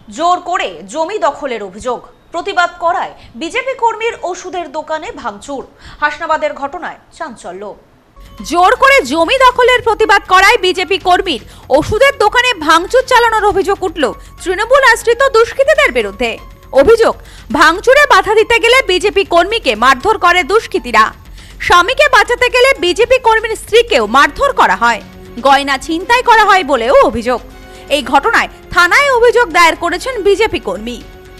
জোর করে জমি দখলের অভিযোগ, প্রতিবাদ করায় বিজেপি কর্মীর ওষুধের দোকানে ভাঙচুর। হাসনাবাদের ঘটনায় চাঞ্চল্য। জোর করে জমি দখলের প্রতিবাদ করায় বিজেপি কর্মীর ওষুধের দোকানে ভাঙচুর চালানোর অভিযোগ উঠল তৃণমূল আশ্রিত দুষ্কৃতীদের বিরুদ্ধে। অভিযোগ, ভাঙচুরে বাধা দিতে গেলে বিজেপি কর্মীকে মারধর করে দুষ্কৃতীরা। স্বামীকে বাঁচাতে গেলে বিজেপি কর্মীর স্ত্রীকেও মারধর করা হয়, গয়না ছিনতাই করা হয় বলেও অভিযোগ। এই ঘটনায় থানায় অভিযোগ দায়ের করেছেন বিজেপি কর্মী।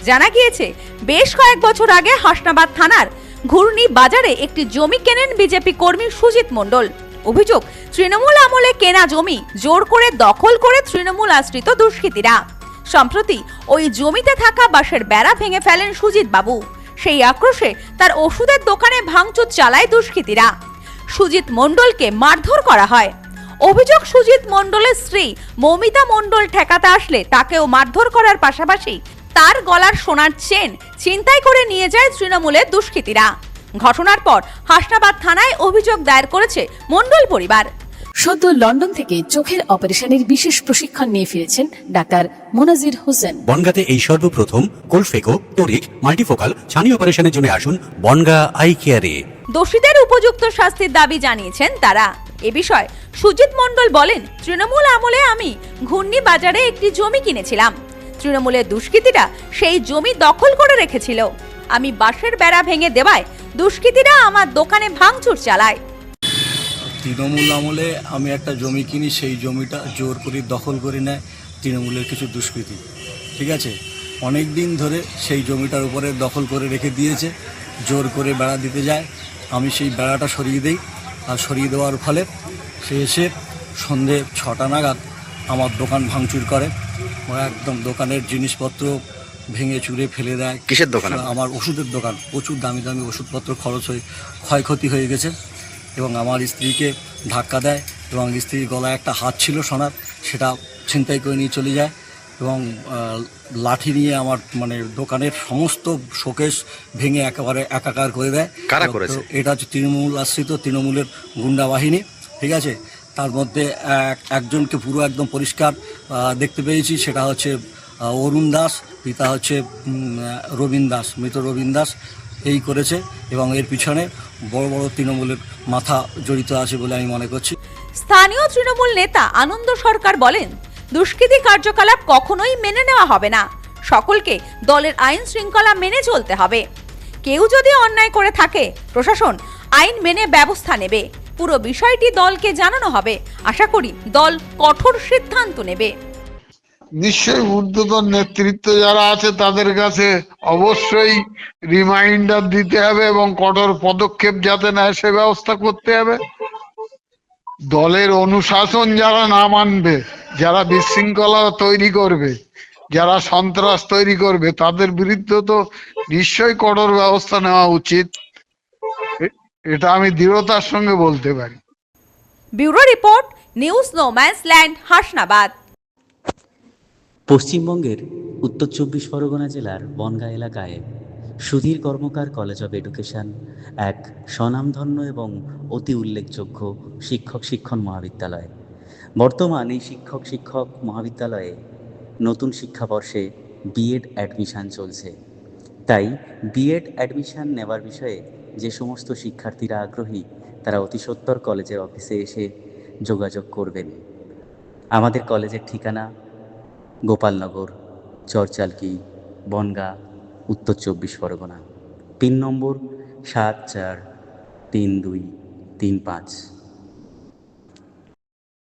জানা গিয়েছে, বেশ কয়েক বছর আগে হাসনাবাদ থানার ঘূর্ণি বাজারে একটি জমি কেনেন বিজেপি কর্মী সুজিত মণ্ডল। অভিযোগ, তৃণমূল আমলে কেনা জমি জোর করে দখল করে তৃণমূল আশ্রিত দুষ্কৃতীরা। সম্প্রতি ওই জমিতে থাকা বাঁশের বেড়া ভেঙে ফেলেন সুজিত বাবু। সেই আক্রোশে তার ওষুধের দোকানে ভাঙচুর চালায় দুষ্কৃতীরা। সুজিত মণ্ডলকে মারধর করা হয়। অভিযোগ, সুজিত মণ্ডলের স্ত্রী মৌমিতা মণ্ডল ঠেকাতে আসলে তাকেও মারধর করার পাশাপাশি তার গলার সোনার চেন ছিনতাই করে নিয়ে যায় তৃণমূলের দুষ্কৃতীরা। ঘটনার পর হাসনাবাদ থানায় অভিযোগ দায়ের করেছে মণ্ডল পরিবার। সদ্য লন্ডন থেকে চোখের অপারেশনের বিশেষ প্রশিক্ষণ নিয়ে ফিরেছেন ডাক্তার মোনাজির হোসেন। বনগাঁতে এই সর্বপ্রথম কোলফেকো, টোরিক, মাল্টিফোকাল ছানি অপারেশনের জন্য আসুন বনগাঁ আই কেয়ারে। দোষীদের উপযুক্ত শাস্তির দাবি জানিয়েছেন তারা। এ বিষয়ে সুজিত মণ্ডল বলেন, তৃণমূল আমলে আমি ঘূর্ণি বাজারে একটি জমি কিনেছিলাম। তৃণমূলের দুষ্কৃতীরা সেই জমি দখল করে রেখেছিল। আমি বাঁশের বেড়া ভেঙে দেওয়ায় দুষ্কৃতীরা আমার দোকানে ভাঙচুর চালায়। তৃণমূল আমলে আমি একটা জমি কিনি, সেই জমিটা জোর করে দখল করে নেয় তৃণমূলের কিছু দুষ্কৃতী। ঠিক আছে, অনেক দিন ধরে সেই জমিটার উপরে দখল করে রেখে দিয়েছে, জোর করে বেড়া দিতে যায়। আমি সেই বেড়াটা সরিয়ে দিই, আর সরিয়ে দেওয়ার ফলে সে এসে সন্ধে 6টা নাগাদ আমার দোকান ভাঙচুর করে। একদম দোকানের জিনিসপত্র ভেঙে চুরে ফেলে দেয়। কিসের দোকান? আমার ওষুধের দোকান। প্রচুর দামি দামি ওষুধপত্র খরচ হয়ে ক্ষয়ক্ষতি হয়ে গেছে। এবং আমার স্ত্রীকে ধাক্কা দেয় এবং স্ত্রীর গলায় একটা হাত ছিল সোনার, সেটা ছিনতাই করে নিয়ে চলে যায় এবং লাঠি নিয়ে আমার দোকানের সমস্ত শোকেস ভেঙে একেবারে একাকার করে দেয়। কারা করেছে? এটা হচ্ছে তৃণমূল আশ্রিত তৃণমূলের গুন্ডা বাহিনী। ঠিক আছে, তার মধ্যে একজনকে পুরো একদম পরিষ্কার দেখতে পেয়েছি, সেটা হচ্ছে অরুণ দাস, পিতা হচ্ছে রবীন দাস, মৃত রবীন দাস। এই করেছে এবং এর পিছনে বড় বড় তৃণমূলের মাথা জড়িত আছে বলে আমি মনে করছি। স্থানীয় তৃণমূল নেতা আনন্দ সরকার বলেন, দুষ্কৃতী কার্যকলাপ কখনোই মেনে নেওয়া হবে না। সকলকে দলের আইন শৃঙ্খলা মেনে চলতে হবে। কেউ যদি অন্যায় করে থাকে, প্রশাসন আইন মেনে ব্যবস্থা নেবে। পুরো বিষয়টি দলকে জানানো হবে। আশা করি দল কঠোর সিদ্ধান্ত নেবে। নিশ্চয়ই ঊর্ধ্বতন নেতৃত্ব যারা আছে তাদের কাছে অবশ্যই রিমাইন্ডার দিতে হবে এবং কঠোর পদক্ষেপ যাতে নেয় সে ব্যবস্থা করতে হবে। দলের অনুশাসন যারা না মানবে, যারা বিশৃঙ্খলা তৈরি করবে, যারা সন্ত্রাস তৈরি করবে, তাদের বিরুদ্ধে তো নিশ্চয়ই কঠোর ব্যবস্থা নেওয়া উচিত। এটা আমি দৃঢ়তার সঙ্গে বলতে পারি। Bureau report, news no man's land, Hasnabad. পশ্চিমবঙ্গের উত্তর 24 পরগনা জেলার বনগাঁ এলাকায় সুধীর কর্মকার কলেজ অব এডুকেশন এক স্বনামধন্য এবং অতি উল্লেখযোগ্য শিক্ষণ মহাবিদ্যালয়। বর্তমান এই শিক্ষক মহাবিদ্যালয়ে নতুন শিক্ষাবর্ষে বিএড অ্যাডমিশান চলছে। তাই বিএড অ্যাডমিশান নেওয়ার বিষয়ে যে সমস্ত শিক্ষার্থীরা আগ্রহী, তারা অতি সত্বর কলেজের অফিসে এসে যোগাযোগ করবেন। আমাদের কলেজের ঠিকানা গোপালনগর, চরচালকি, বনগাঁ, উত্তর 24 পরগনা। পিন নম্বর 743235।